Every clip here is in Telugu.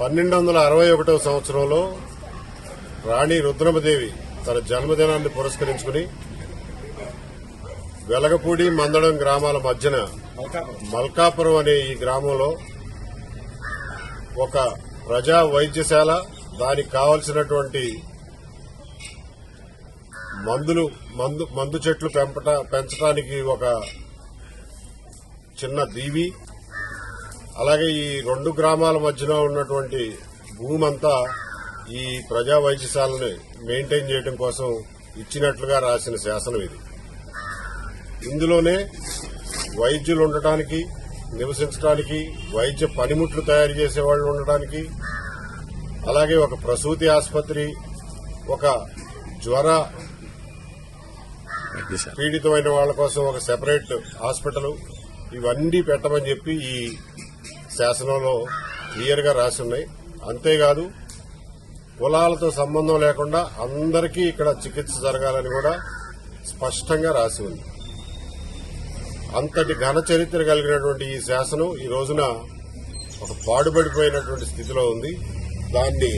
1261వ సంవత్సరంలో రాణి రుద్రమదేవి తన జన్మదినాన్ని పురస్కరించుకుని వెలగపూడి మందడం గ్రామాల మధ్యన మల్కాపురం అనే ఈ గ్రామంలో ఒక ప్రజా వైద్యశాల, దానికి కావలసినటువంటి మందు చెట్లు పెంచడానికి ఒక చిన్న దీవి, అలాగే ఈ రెండు గ్రామాల మధ్యలో ఉన్నటువంటి భూమి అంతా ఈ ప్రజా వైద్యశాలని మెయింటైన్ చేయడం కోసం ఇచ్చినట్లుగా రాసిన శాసనం ఇది. ఇందులోనే వైద్యులు ఉండటానికి, నివసించడానికి, వైద్య పనిముట్లు తయారు చేసే వాళ్ళు ఉండటానికి, అలాగే ఒక ప్రసూతి ఆసుపత్రి, ఒక జ్వర పీడితమైన వాళ్ల కోసం ఒక సెపరేట్ హాస్పిటల్, ఇవన్నీ పెట్టమని చెప్పి ఈ శాసనంలో క్లియర్ గా రాసి ఉన్నాయి. అంతేకాదు కులాలతో సంబంధం లేకుండా అందరికీ ఇక్కడ చికిత్స జరగాలని కూడా స్పష్టంగా రాసి ఉంది. అంతటి ఘన చరిత్ర కలిగినటువంటి ఈ శాసనం ఈ రోజున ఒక పాడుపడిపోయినటువంటి స్థితిలో ఉంది. దాన్ని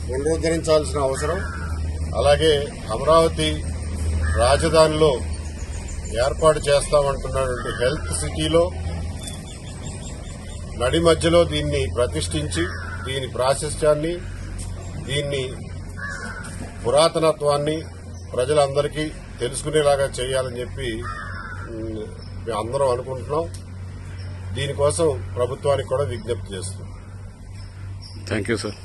పునరుద్దరించాల్సిన అవసరం, అలాగే అమరావతి రాజధానిలో ఏర్పాటు చేస్తామంటున్నటువంటి హెల్త్ సిటీలో నడి మధ్యలో దీన్ని ప్రతిష్ఠించి దీని ప్రాశస్త్యాన్ని, దీన్ని పురాతనత్వాన్ని ప్రజలందరికీ తెలుసుకునేలాగా చేయాలని చెప్పి మేము అందరం అనుకుంటున్నాం. దీనికోసం ప్రభుత్వానికి కూడా విజ్ఞప్తి చేస్తున్నాం. Thank you sir.